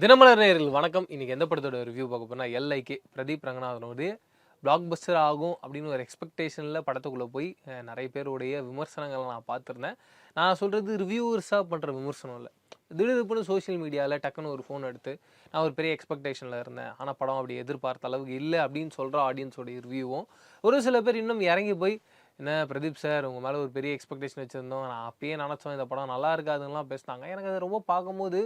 தினமலர் நேயர்கள் வணக்கம். இன்னைக்கு எந்த படத்தோட ரிவ்யூ பார்க்க போறோம்னா எல்ஐகே பிரதீப் ரங்கநாதனோட பிளாக் பஸ்டர் ஆகும் அப்படின்னு ஒரு எக்ஸ்பெக்டேஷனில் படத்துக்குள்ளே போய் நிறைய பேருடைய விமர்சனங்களை நான் பார்த்துருந்தேன். நான் சொல்கிறது ரிவ்யூவர்ஸாக பண்ணுற விமர்சனம் இல்லை. திடீர்னு சோஷியல் மீடியாவில் டக்குன்னு ஒரு ஃபோன் எடுத்து நான் ஒரு பெரிய எக்ஸ்பெக்டேஷனில் இருந்தேன், ஆனால் படம் அப்படி எதிர்பார்த்த அளவுக்கு இல்லை அப்படின்னு சொல்கிற ஆடியன்ஸோடைய ரிவ்யூவும் ஒரு சில பேர் இன்னும் இறங்கி போய் என்ன பிரதீப் சார் உங்கள் மேலே ஒரு பெரிய எக்ஸ்பெக்டேஷன் வச்சுருந்தோம், நான் அப்பயே நினச்சோம் இந்த படம் நல்லா இருக்காதுன்னெலாம் பேசினாங்க. எனக்கு அதை ரொம்ப பார்க்கும்போது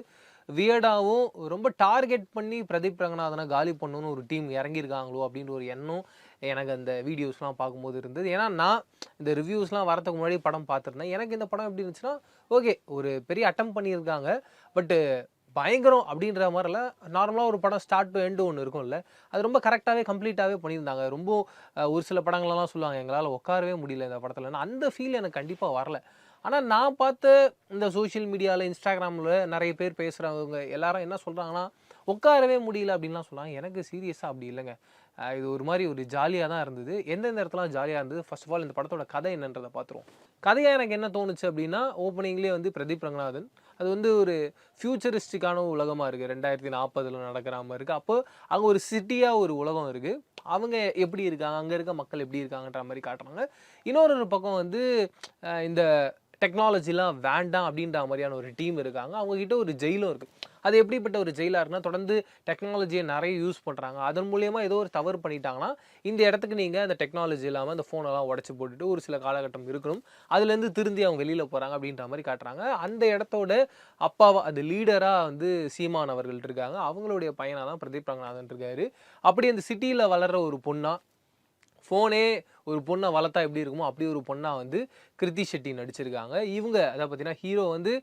வியர்டாகவும் ரொம்ப டார்கெட் பண்ணி பிரதீப் ரங்கநாதனை காலி பண்ணணும்னு ஒரு டீம் இறங்கியிருக்காங்களோ அப்படின்ற ஒரு எண்ணம் எனக்கு அந்த வீடியோஸ்லாம் பார்க்கும்போது இருந்தது. ஏன்னா நான் இந்த ரிவ்யூஸ்லாம் வரதுக்கு முன்னாடி படம் பார்த்துருந்தேன். எனக்கு இந்த படம் எப்படி இருந்துச்சுன்னா, ஓகே ஒரு பெரிய அட்டம் பண்ணியிருக்காங்க, பட்டு பயங்கரம் அப்படின்ற மாதிரில நார்மலாக ஒரு படம் ஸ்டார்ட் டு எண்டு ஒன்று இருக்கும்ல, அது ரொம்ப கரெக்டாகவே கம்ப்ளீட்டாகவே பண்ணியிருந்தாங்க. ரொம்ப ஒரு சில படங்களெல்லாம் சொல்லுவாங்க எங்களால் உட்காரவே முடியல இந்த படத்தில், அந்த ஃபீல் எனக்கு கண்டிப்பாக வரல. ஆனால் நான் பார்த்த இந்த சோஷியல் மீடியாவில் இன்ஸ்டாகிராமில் நிறைய பேர் பேசுகிறவங்க எல்லாரும் என்ன சொல்கிறாங்கன்னா, உட்காரவே முடியல அப்படின்லாம் சொல்கிறாங்க. எனக்கு சீரியஸாக அப்படி இல்லைங்க. இது ஒரு மாதிரி ஒரு ஜாலியாக தான் இருந்தது. எந்தெந்த இடத்துலாம் ஜாலியாக இருந்தது, ஃபர்ஸ்ட் ஆஃப் ஆல் இந்த படத்தோட கதை என்னன்றதை பார்த்துருவோம். கதையாக எனக்கு என்ன தோணுச்சு அப்படின்னா, ஓப்பனிங்லேயே வந்து பிரதீப் ரங்கநாதன் அது வந்து ஒரு ஃபியூச்சரிஸ்டிக்கான உலகமாக இருக்குது, 2040 நடக்கிற மாதிரி இருக்குது. அப்போ அங்கே ஒரு சிட்டியாக ஒரு உலகம் இருக்குது, அவங்க எப்படி இருக்காங்க, அங்கே இருக்க மக்கள் எப்படி இருக்காங்கன்ற மாதிரி காட்டுறாங்க. இன்னொரு பக்கம் வந்து இந்த டெக்னாலஜிலாம் வேண்டாம் அப்படின்ற மாதிரியான ஒரு டீம் இருக்காங்க. அவங்கக்கிட்ட ஒரு ஜெயிலும் இருக்குது. அது எப்படிப்பட்ட ஒரு ஜெயிலாக இருக்குன்னா, தொடர்ந்து டெக்னாலஜியை நிறைய யூஸ் பண்ணுறாங்க. அதன் மூலியமாக ஏதோ ஒரு தவறு பண்ணிட்டாங்கன்னா, இந்த இடத்துக்கு நீங்கள் அந்த டெக்னாலஜி இல்லாமல் அந்த ஃபோனெல்லாம் உடச்சி போட்டுட்டு ஒரு சில காலகட்டம் இருக்கணும், அதுலேருந்து திருந்தி அவங்க வெளியில் போகிறாங்க அப்படின்ற மாதிரி காட்டுறாங்க. அந்த இடத்தோட அப்பாவா அது லீடராக வந்து சீமான் அவர்கள் இருக்காங்க. அவங்களுடைய பையனாக தான் பிரதீப் ரங்கநாதன் இருக்காரு. அப்படி அந்த சிட்டியில் வளர்கிற ஒரு பொண்ணா, ஃபோனே ஒரு பொண்ணை வளர்த்தா எப்படி இருக்குமோ அப்படி ஒரு பொண்ணாக வந்து கிருத்தி ஷெட்டி நடிச்சிருக்காங்க. இவங்க அதை பார்த்தீங்கன்னா ஹீரோ வந்து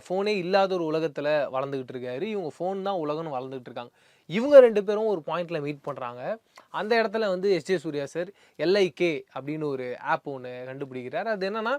ஃபோனே இல்லாத ஒரு உலகத்தில் வளர்ந்துக்கிட்டு இருக்காரு. இவங்க ஃபோன் தான் உலகம்னு வளர்ந்துக்கிட்டு இருக்காங்க. இவங்க 2 பேரும் ஒரு பாயிண்டில் மீட் பண்ணுறாங்க. அந்த இடத்துல வந்து எஸ்ஜே சூர்யா சார் எல்ஐகே அப்படின்னு ஒரு ஆப் ஒன்று கண்டுபிடிக்கிறார். அது என்னென்னா,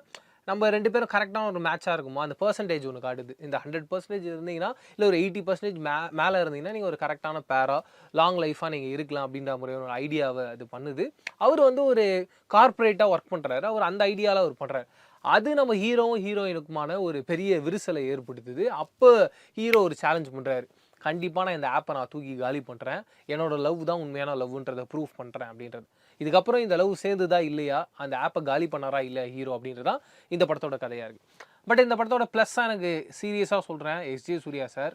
நம்ம 2 பேரும் கரெக்டான ஒரு மேட்சாக இருக்குமா அந்த பர்சன்டேஜ் ஒன்று காட்டுது. இந்த 100% இருந்தீங்கன்னா, இல்லை ஒரு 80% மேலே இருந்தீங்கன்னா நீங்கள் ஒரு கரெக்டான பேராக லாங் லைஃபாக நீங்கள் இருக்கலாம் அப்படின்ற முறையான ஒரு ஐடியாவை அது பண்ணுது. அவர் வந்து ஒரு கார்ப்பரேட்டாக ஒர்க் பண்ணுறாரு. அவர் அந்த ஐடியாவில் அவர் பண்ணுறாரு. அது நம்ம ஹீரோவும் ஹீரோயினுக்குமான ஒரு பெரிய விரிசலை ஏற்படுத்துது. அப்போ ஹீரோ ஒரு சேலஞ்ச் பண்ணுறாரு, கண்டிப்பாக நான் இந்த ஆப்பை நான் தூக்கி காலி பண்ணுறேன், என்னோட லவ் தான் உண்மையான லவ்ன்றதை ப்ரூவ் பண்ணுறேன் அப்படின்றது. இதுக்கப்புறம் இந்த லவ் சேர்ந்துதா இல்லையா, அந்த ஆப்பை காலி பண்ணாரா இல்லை ஹீரோ அப்படின்றது தான் இந்த படத்தோட கதையாக இருக்குது. பட் இந்த படத்தோட ப்ளஸ்ஸாக எனக்கு சீரியஸாக சொல்கிறேன், எஸ்ஜே சூர்யா சார்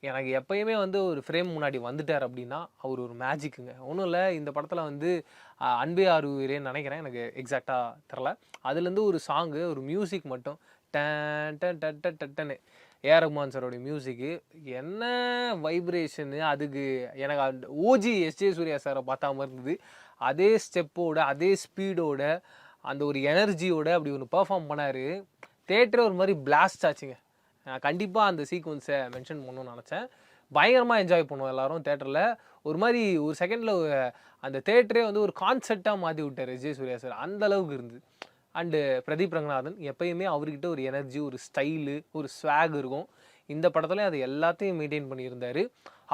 எனக்கு எப்பயுமே வந்து ஒரு ஃப்ரேம் முன்னாடி வந்துட்டார் அப்படின்னா அவர் ஒரு மேஜிக்குங்க. ஒன்றும் இல்லை, இந்த படத்தில் வந்து அன்பே ஆறுயிரேன்னு நினைக்கிறேன், எனக்கு எக்ஸாக்டாக தெரில. அதுலேருந்து ஒரு சாங்கு, ஒரு மியூசிக் மட்டும் டன் டன் டன் டன் டன்னு ஏஆர் ரஹ்மான் சாரோடைய மியூசிக்கு என்ன வைப்ரேஷனு, அதுக்கு எனக்கு அந்த ஓஜி எஸ்ஜே சூர்யா சாரை பார்த்தா மாதிரி இருந்தது. அதே ஸ்டெப்போட அதே ஸ்பீடோட அந்த ஒரு எனர்ஜியோட அப்படி ஒன்று பர்ஃபார்ம் பண்ணார். தேட்டரே ஒரு மாதிரி பிளாஸ்ட் ஆச்சுங்க. கண்டிப்பாக அந்த சீக்வன்ஸை மென்ஷன் பண்ணணும்னு நினச்சேன். பயங்கரமாக என்ஜாய் பண்ணுவோம் எல்லோரும் தேட்டரில். ஒரு மாதிரி ஒரு செகண்டில் அந்த தேட்டரே வந்து ஒரு கான்செப்டாக மாற்றி விட்டார் எஸ்ஜே சூர்யா சார், அந்த அளவுக்கு இருந்தது. அண்டு பிரதீப் ரங்கநாதன் எப்பயுமே அவர்கிட்ட ஒரு எனர்ஜி, ஒரு ஸ்டைலு, ஒரு ஸ்வாக் இருக்கும். இந்த படத்துலேயும் அது எல்லாத்தையும் மெயின்டைன் பண்ணியிருந்தார்.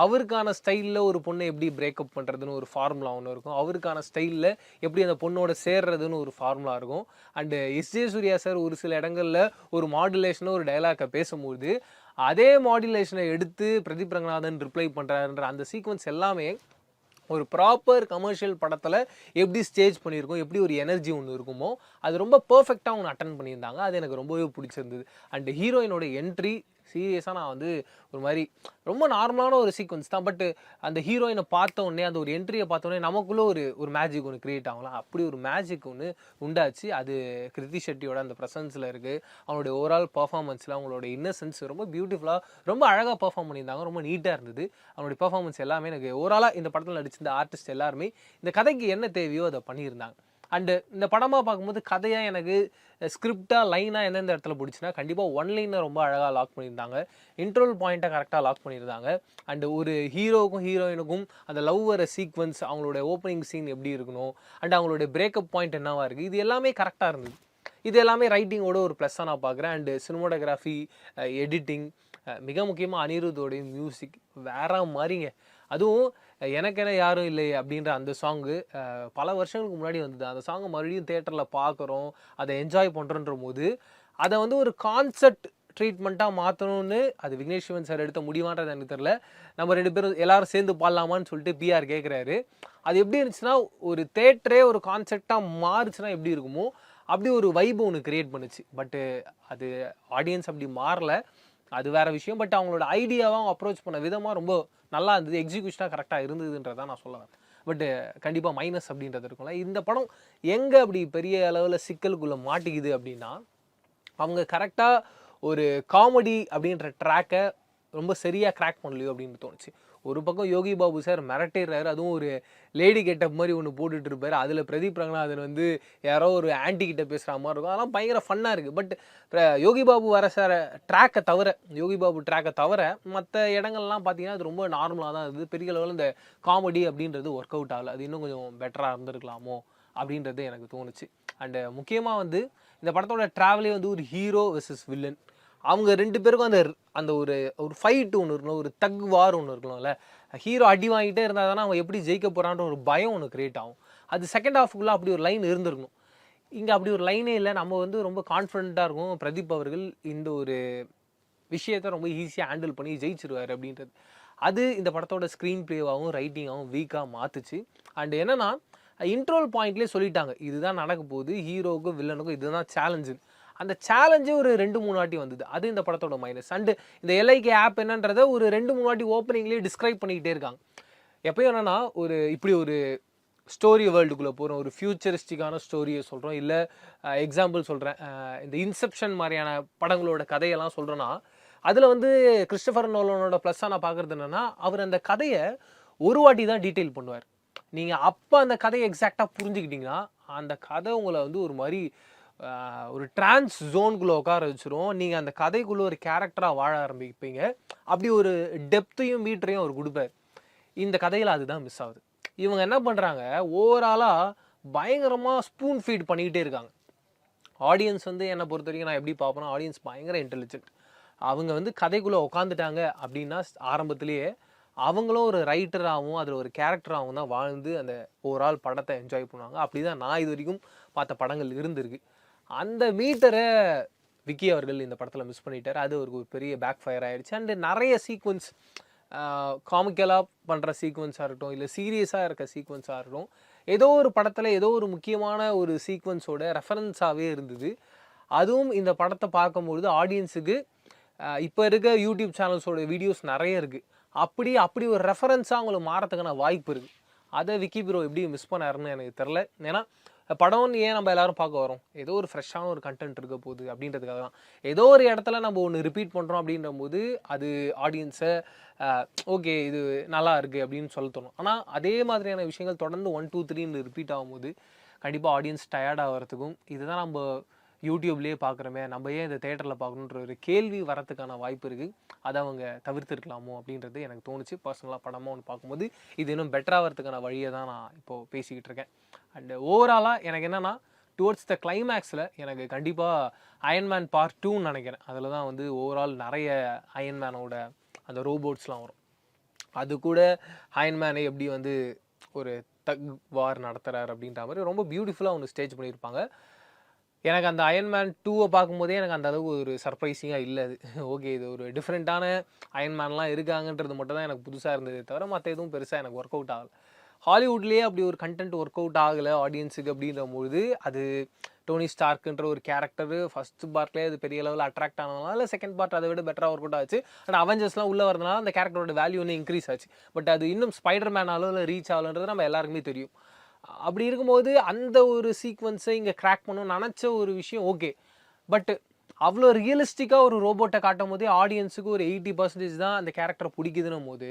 அவருக்கான ஸ்டைலில் ஒரு பொண்ணை எப்படி பிரேக்கப் பண்ணுறதுன்னு ஒரு ஃபார்முலா ஒன்று இருக்கும். அவருக்கான ஸ்டைலில் எப்படி அந்த பொண்ணோட சேர்றதுன்னு ஒரு ஃபார்முலா இருக்கும். அண்டு எஸ்ஜே சூர்யா சார் ஒரு சில இடங்களில் ஒரு மாடுலேஷனை ஒரு டைலாக்கை பேசும்போது அதே மாடுலேஷனை எடுத்து பிரதீப் ரங்கநாதன் ரிப்ளை பண்ணுறாருன்ற அந்த சீக்வன்ஸ் எல்லாமே ஒரு ப்ராப்பர் கமர்ஷியல் படத்தில் எப்படி ஸ்டேஜ் பண்ணியிருக்கோம், எப்படி ஒரு எனர்ஜி ஒன்று இருக்குமோ அது ரொம்ப பர்ஃபெக்டாக ஒன்று அட்டன் பண்ணியிருந்தாங்க. அது எனக்கு ரொம்பவே பிடிச்சிருந்தது. அண்டு ஹீரோயினோட என்ட்ரி சீரியஸாக நான் வந்து ஒரு மாதிரி ரொம்ப நார்மலான ஒரு சீக்வன்ஸ் தான். பட் அந்த ஹீரோயினை பார்த்த உடனே, அந்த ஒரு என்ட்ரியை பார்த்த உடனே நமக்குள்ளே ஒரு மேஜிக் ஒன்று க்ரியேட் ஆகலாம். அப்படி ஒரு மேஜிக் ஒன்று உண்டாச்சு. அது கிருத்தி ஷெட்டியோட அந்த ப்ரெசன்ஸில் இருக்குது. அவங்களுடைய ஓவரால் பர்ஃபார்மன்ஸில் அவங்களோட இன்னசென்ஸ் ரொம்ப பியூட்டிஃபுல்லாக ரொம்ப அழகாக பர்ஃபார்ம் பண்ணியிருந்தாங்க. ரொம்ப நீட்டாக இருந்தது அவங்களுடைய பர்ஃபார்மன்ஸ் எல்லாமே. எனக்கு ஓவராலாக இந்த படத்தில் நடிச்சிருந்த ஆர்டிஸ்ட் எல்லாருமே இந்த கதைக்கு என்ன தேவையோ அதை பண்ணியிருந்தாங்க. அண்டு இந்த படமாக பார்க்கும்போது கதையாக எனக்கு ஸ்கிரிப்டாக லைனாக எந்தெந்த இடத்துல பிடிச்சின்னா, கண்டிப்பாக ஒன் லைனை ரொம்ப அழகாக லாக் பண்ணியிருந்தாங்க. இன்ட்ரோல் பாயிண்ட்டை கரெக்டாக லாக் பண்ணியிருந்தாங்க. அண்டு ஒரு ஹீரோவுக்கும் ஹீரோயினுக்கும் அந்த லவ் வர சீக்வன்ஸ், அவங்களுடைய ஓப்பனிங் சீன் எப்படி இருக்கணும், அண்ட் அவங்களுடைய பிரேக்கப் பாயிண்ட் என்னவாக இருக்குது, இது எல்லாமே கரெக்டாக இருந்தது. இது எல்லாமே ரைட்டிங்கோட ஒரு ப்ளஸ்ஸாக நான் பார்க்குறேன். அண்டு சினிமோட்டோகிராஃபி, எடிட்டிங், மிக முக்கியமாக அனிருத்தோடைய மியூசிக் வேற மாதிரிங்க. அதுவும் எனக்கென யாரும் இல்லை அப்படின்ற அந்த சாங்கு பல வருஷங்களுக்கு முன்னாடி வந்தது. அந்த சாங்கை மறுபடியும் தேட்டரில் பார்க்குறோம், அதை என்ஜாய் பண்ணுறோன்ற போது அதை வந்து ஒரு கான்செப்ட் ட்ரீட்மெண்ட்டாக மாற்றணும்னு அது விக்னேஷ் சிவன் சார் எடுத்த முடிவான்றது எனக்கு தெரியல. நம்ம 2 பேரும் எல்லாரும் சேர்ந்து பாடலாமான்னு சொல்லிட்டு பிஆர் கேட்குறாரு. அது எப்படி இருந்துச்சுன்னா, ஒரு தேட்டரே ஒரு கான்செப்டாக மாறுச்சுன்னா எப்படி இருக்குமோ, அப்படி ஒரு வைப் ஒன்று கிரியேட் பண்ணுச்சு. பட்டு அது ஆடியன்ஸ் அப்படி மாறல. அது வேற விஷயம். பட் அவங்களோட ஐடியாவை அவங்க அப்ரோச் பண்ண விதமாக ரொம்ப நல்லா இருந்தது. எக்ஸிக்யூஷனாக கரெக்டாக இருந்ததுன்றதான் நான் சொல்ல வரேன். பட்டு கண்டிப்பாக மைனஸ் அப்படின்றது இருக்கும்ல. இந்த படம் எங்கே அப்படி பெரிய அளவில் சிக்கலுக்குள்ளே மாட்டிக்குது அப்படின்னா, அவங்க கரெக்டாக ஒரு காமெடி அப்படின்ற ட்ராக்கை ரொம்ப சரியாக கிராக் பண்ணலையோ அப்படின்னு தோணுச்சு. ஒரு பக்கம் யோகி பாபு சார் மிரட்டிடுறாரு. அதுவும் ஒரு லேடி கெட்டப் மாதிரி ஒன்று போட்டுட்டு இருப்பாரு. அதில் பிரதீப் ரங்கநாதன் வந்து யாரோ ஒரு ஆன்டி கிட்ட பேசுகிற மாதிரி இருக்கும். அதெல்லாம் பயங்கர ஃபன்னாக இருக்குது. பட் யோகி பாபு வர சார் யோகி பாபு ட்ராக்கை தவிர மற்ற இடங்கள்லாம் பார்த்தீங்கன்னா அது ரொம்ப நார்மலாக தான் இருந்தது. பெரிய லெவலில் இந்த காமெடி அப்படின்றது ஒர்க் அவுட் ஆகலை. அது இன்னும் கொஞ்சம் பெட்டராக இருந்திருக்கலாமோ அப்படின்றது எனக்கு தோணுச்சு. அண்டு முக்கியமாக வந்து இந்த படத்தோட ட்ராவலே வந்து ஒரு ஹீரோ வெர்சஸ் வில்லன். அவங்க 2 பேருக்கும் அந்த அந்த ஒரு ஒரு ஃபைட் ஒன்று இருக்கணும், ஒரு தக் வார் ஒன்று இருக்கணும்ல. ஹீரோ அடி வாங்கிட்டே இருந்தால் தானே அவன் எப்படி ஜெயிக்க போகிறான்ற ஒரு பயம் ஒன்று கிரியேட் ஆகும். அது செகண்ட் ஹாஃபுக்குள்ளே அப்படி ஒரு லைன் இருந்திருக்கணும். இங்கே அப்படி ஒரு லைனே இல்லை. நம்ம வந்து ரொம்ப கான்ஃபிடென்ட்டாக இருக்கும் பிரதீப் அவர்கள் இந்த ஒரு விஷயத்தை ரொம்ப ஈஸியாக ஹேண்டில் பண்ணி ஜெயிச்சிருவார் அப்படின்றது. அது இந்த படத்தோட ஸ்க்ரீன் ப்ளேவாகவும் ரைட்டிங்காகவும் வீக்காக மாற்றுச்சு. அண்ட் என்னென்னா இன்ட்ரோல் பாயிண்ட்லேயே சொல்லிட்டாங்க, இதுதான் நடக்க போகுது, ஹீரோவுக்கும் வில்லனுக்கும் இதுதான் சேலஞ்சு. அந்த சேலஞ்சே ஒரு 2-3 வாட்டி வந்தது. அது இந்த படத்தோட மைனஸ். அண்டு இந்த எல்ஐகே ஆப் என்னன்றதை ஒரு 2-3 வாட்டி ஓப்பனிங்லேயே டிஸ்கிரைப் பண்ணிக்கிட்டே இருக்காங்க. எப்பயும் என்னென்னா இப்படி ஒரு ஸ்டோரி வேர்ல்டுக்குள்ளே போகிறோம், ஒரு ஃபியூச்சரிஸ்டிக்கான ஸ்டோரியை சொல்கிறோம், இல்லை எக்ஸாம்பிள் சொல்கிறேன், இந்த இன்செப்ஷன் மாதிரியான படங்களோட கதையெல்லாம் சொல்கிறோன்னா, அதில் வந்து கிறிஸ்டோபர் நோலனோட ப்ளஸ்ஸாக நான் பார்க்குறது என்னென்னா, அவர் அந்த கதையை ஒரு வாட்டி தான் டீட்டெயில் பண்ணுவார். நீங்கள் அப்போ அந்த கதையை எக்ஸாக்டாக புரிஞ்சுக்கிட்டிங்கன்னா அந்த கதை உங்களை வந்து ஒரு மாதிரி ஒரு டிரான்ஸ் ஜோனுக்குள்ளே உட்கார வச்சிரும். நீங்கள் அந்த கதைக்குள்ளே ஒரு கேரக்டராக வாழ ஆரம்பிப்பீங்க. அப்படி ஒரு டெப்த்தையும் மீட்டரையும் அவர் கொடுப்பார். இந்த கதையில் அதுதான் மிஸ் ஆகுது. இவங்க என்ன பண்ணுறாங்க, ஓவராலாக பயங்கரமாக ஸ்பூன் ஃபீட் பண்ணிக்கிட்டே இருக்காங்க. ஆடியன்ஸ் வந்து என்னை பொறுத்த வரைக்கும் நான் எப்படி பார்ப்பேன்னா, ஆடியன்ஸ் பயங்கர இன்டெலிஜென்ட். அவங்க வந்து கதைக்குள்ளே உட்காந்துட்டாங்க அப்படின்னா ஆரம்பத்திலேயே அவங்களும் ஒரு ரைட்டராகவும் அதில் ஒரு கேரக்டராகவும் தான் வாழ்ந்து அந்த ஓவரால் படத்தை என்ஜாய் பண்ணுவாங்க. அப்படி தான் நான் இது வரைக்கும் பார்த்த படங்கள் இருந்திருக்கு. அந்த மீட்டரை விக்கி அவர்கள் இந்த படத்தில் மிஸ் பண்ணிட்டார். அது அவருக்கு ஒரு பெரிய பேக் ஃபயர் ஆகிடுச்சு. அண்டு நிறைய சீக்வன்ஸ் காமிக்கலாக பண்ணுற சீக்வன்ஸாக இருக்கட்டும், இல்லை சீரியஸாக இருக்க சீக்வன்ஸாக இருக்கட்டும், ஏதோ ஒரு படத்தில் ஏதோ ஒரு முக்கியமான ஒரு சீக்வன்ஸோட ரெஃபரன்ஸாகவே இருந்தது. அதுவும் இந்த படத்தை பார்க்கும்பொழுது ஆடியன்ஸுக்கு இப்போ இருக்க யூடியூப் சேனல்ஸோட வீடியோஸ் நிறைய இருக்குது. அப்படி ஒரு ரெஃபரன்ஸாக அவங்களுக்கு மாறத்துக்கான வாய்ப்பு இருக்குது. அதை விக்கி ப்ரோ எப்படி மிஸ் பண்ணாருன்னு எனக்கு தெரில. ஏன்னா படம்னு ஏன் நம்ம எல்லாரும் பார்க்க வரோம், ஏதோ ஒரு ஃப்ரெஷ்ஷான ஒரு கண்டென்ட் இருக்க போகுது அப்படின்றதுக்காக தான். ஏதோ ஒரு இடத்துல நம்ம ஒன்று ரிப்பீட் பண்ணுறோம் அப்படின்ற போது அது ஆடியன்ஸை ஓகே இது நல்லா இருக்குது அப்படின்னு சொல்ல தோணும். ஆனால் அதே மாதிரியான விஷயங்கள் தொடர்ந்து 1, 2, 3 ரிப்பீட் ஆகும்போது கண்டிப்பாக ஆடியன்ஸ் டயர்ட் ஆகிறதுக்கும், இதுதான் நம்ம யூடியூப்லேயே பார்க்குறோமே, நம்ம ஏன் இந்த தேட்டரில் பார்க்கணுன்ற ஒரு கேள்வி வரத்துக்கான வாய்ப்பு இருக்குது. அதை அவங்க தவிர்த்துருக்கலாமோ அப்படின்றது எனக்கு தோணுச்சு. பர்சனலாக படமாக ஒன்று பார்க்கும்போது இது இன்னும் பெட்டராகிறதுக்கான வழியை தான் நான் இப்போது பேசிக்கிட்டு இருக்கேன். அண்டு ஓவராலாக எனக்கு என்னென்னா, டுவர்ட்ஸ் த கிளைமேக்ஸில் எனக்கு கண்டிப்பாக அயன்மேன் பார்ட் 2ன்னு நினைக்கிறேன். அதில் தான் வந்து ஓவரால் நிறைய அயன்மேனோட அந்த ரோபோட்ஸ்லாம் வரும். அது கூட அயன்மேனை எப்படி வந்து ஒரு தக் வார் நடத்துகிறார் அப்படின்ற மாதிரி ரொம்ப பியூட்டிஃபுல்லாக ஒன்று ஸ்டேஜ் பண்ணியிருப்பாங்க. எனக்கு அந்த அயன்மேன் 2 பார்க்கும்போதே எனக்கு அந்த அளவுக்கு ஒரு சர்ப்ரைசிங்காக இல்லை. அது ஓகே இது ஒரு டிஃப்ரெண்ட்டான அயன்மேன்லாம் இருக்காங்கன்றது மட்டும் தான் எனக்கு புதுசாக இருந்ததே தவிர மற்ற எதுவும் பெருசாக எனக்கு ஒர்க் அவுட் ஆகலை. ஹாலிவுட்லேயே அப்படி ஒரு கண்டென்ட் ஒர்க் அவுட் ஆகலை ஆடியன்ஸுக்கு அப்படின்றபோது, அது டோனி ஸ்டார்க்குன்ற ஒரு கேரக்டரு ஃபஸ்ட்டு பார்ட்லேயே அது பெரிய லெவலில் அட்ராக்ட் ஆனதுனால செகண்ட் பார்ட் அதை விட பெட்டராக ஒர்க் அவுட் ஆச்சு. ஆனால் அவெஞ்சர்ஸ்லாம் உள்ளே வரதுனால அந்த கேரக்டரோட வேல்யூ இன்னும் இன்க்ரீஸ் ஆச்சு. பட் அது இன்னும் ஸ்பைடர் மேன் அளவில் ரீச் ஆகலன்றது நம்ம எல்லாருக்குமே தெரியும். அப்படி இருக்கும்போது அந்த ஒரு சீக்வன்ஸை இங்கே கிராக் பண்ணணும்னு நினச்ச ஒரு விஷயம் ஓகே. பட் அவ்வளோ ரியலிஸ்டிக்காக ஒரு ரோபோட்டை காட்டும் போதே ஆடியன்ஸுக்கு ஒரு 80% தான் அந்த கேரக்டரை பிடிக்குதுன்னும் போது,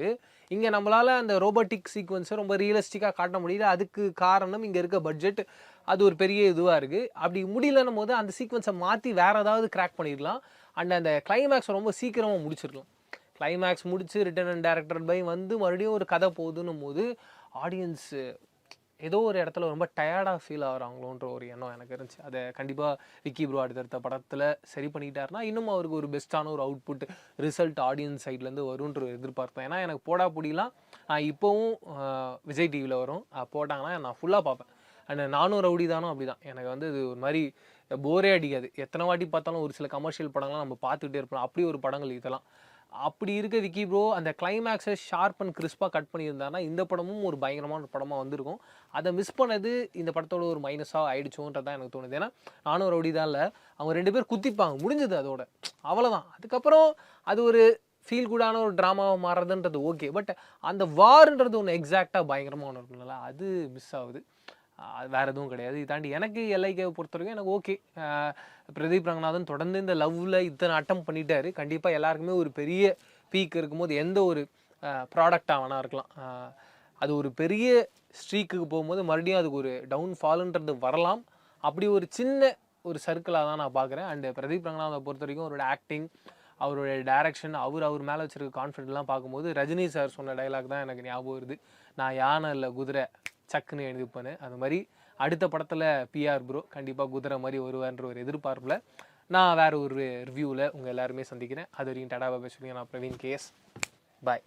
இங்கே நம்மளால் அந்த ரோபோட்டிக் சீக்வன்ஸை ரொம்ப ரியலிஸ்டிக்காக காட்ட முடியல. அதுக்கு காரணம் இங்கே இருக்க பட்ஜெட், அது ஒரு பெரிய இதுவாக இருக்குது. அப்படி முடியலன்னும் போது அந்த சீக்வன்ஸை மாற்றி வேறு ஏதாவது கிராக் பண்ணிடலாம். அண்ட் அந்த கிளைமேக்ஸை ரொம்ப சீக்கிரமாக முடிச்சிருக்கலாம். கிளைமேக்ஸ் முடிச்சு ரிட்டன் அண்ட் டைரக்டட் பை வந்து மறுபடியும் ஒரு கதை போகுதுன்னும் போது ஆடியன்ஸு ஏதோ ஒரு இடத்துல ரொம்ப டயர்டாக ஃபீல் ஆகிறாங்களோன்ற ஒரு எண்ணம் எனக்கு இருந்துச்சு. அதை கண்டிப்பாக விக்கி ப்ரோ அடுத்தடுத்த படத்தில் சரி பண்ணிக்கிட்டாருன்னா இன்னும் அவருக்கு ஒரு பெஸ்ட்டான ஒரு அவுட்புட் ரிசல்ட் ஆடியன்ஸ் சைட்லேருந்து வரும்ன்ற எதிர்பார்ப்பேன். ஏன்னா எனக்கு போடா பிடிலாம் நான் இப்போவும் விஜய் டிவியில் வரும் போட்டாங்கன்னா நான் ஃபுல்லாக பார்ப்பேன். அண்ட் நானும் ரவுடி தானும் அப்படி தான். எனக்கு வந்து இது ஒரு மாதிரி போரே அடிக்காது. எத்தனை வாட்டி பார்த்தாலும் ஒரு சில கமர்ஷியல் படங்கள்லாம் நம்ம பார்த்துக்கிட்டே இருப்போம். அப்படி ஒரு படங்கள் இதெல்லாம். அப்படி இருக்க விக்கி ப்ரோ அந்த கிளைமேக்ஸை ஷார்ப் அண்ட் கிறிஸ்பாக கட் பண்ணியிருந்தாருன்னா இந்த படமும் ஒரு பயங்கரமான படமாக வந்திருக்கும். அதை மிஸ் பண்ணது இந்த படத்தோட ஒரு மைனஸாக ஆயிடுச்சோன்றது தான் எனக்கு தோணுது. ஏன்னா நானும் ரவுடி தான் இல்லை, அவங்க 2 பேர் குத்திப்பாங்க, முடிஞ்சது அதோட, அவ்வளோதான். அதுக்கப்புறம் அது ஒரு ஃபீல் குடான ஒரு ட்ராமாவை மாறுறதுன்றது ஓகே. பட் அந்த வார்ன்றது ஒன்று எக்ஸாக்டாக பயங்கரமாக ஒன்று இருக்கும்ல, அது மிஸ் ஆகுது. வேறு எதுவும் கிடையாது. இது தாண்டி எனக்கு எல்ஐகேவை பொறுத்த வரைக்கும் எனக்கு ஓகே. பிரதீப் ரங்கநாதன் தொடர்ந்து இந்த லவ்வில் இத்தனை அட்டம் பண்ணிட்டாரு. கண்டிப்பாக எல்லாருக்குமே ஒரு பெரிய பீக் இருக்கும்போது எந்த ஒரு ப்ராடக்டாக வேணா இருக்கலாம், அது ஒரு பெரிய ஸ்ட்ரீக்குக்கு போகும்போது மறுபடியும் அதுக்கு ஒரு டவுன்ஃபால்ன்றது வரலாம். அப்படி ஒரு சின்ன ஒரு சர்க்கிளாக தான் நான் பார்க்குறேன். அண்டு பிரதீப் ரங்கநாதனை பொறுத்த வரைக்கும் அவரோட ஆக்டிங், அவருடைய டைரக்ஷன், அவர் மேலே வச்சிருக்க கான்ஃபிடென்ட்லாம் பார்க்கும்போது ரஜினி சார் சொன்ன டைலாக் தான் எனக்கு ஞாபகம் வருது. நான் யானை இல்லை குதிரை சக்குன்னு எழுதிப்பேன்னு. அது மாதிரி அடுத்த படத்தில் பிஆர் ப்ரோ கண்டிப்பாக குதிரை மாதிரி வருவார்ன்ற ஒரு எதிர்பார்ப்பில் நான் வேறு ஒரு ரிவ்யூவில் உங்கள் எல்லாருமே சந்திக்கிறேன். அது வரைக்கும் டாடா பாய் சொல்லுங்கள். நான் பிரவீன் கேஎஸ். பாய்.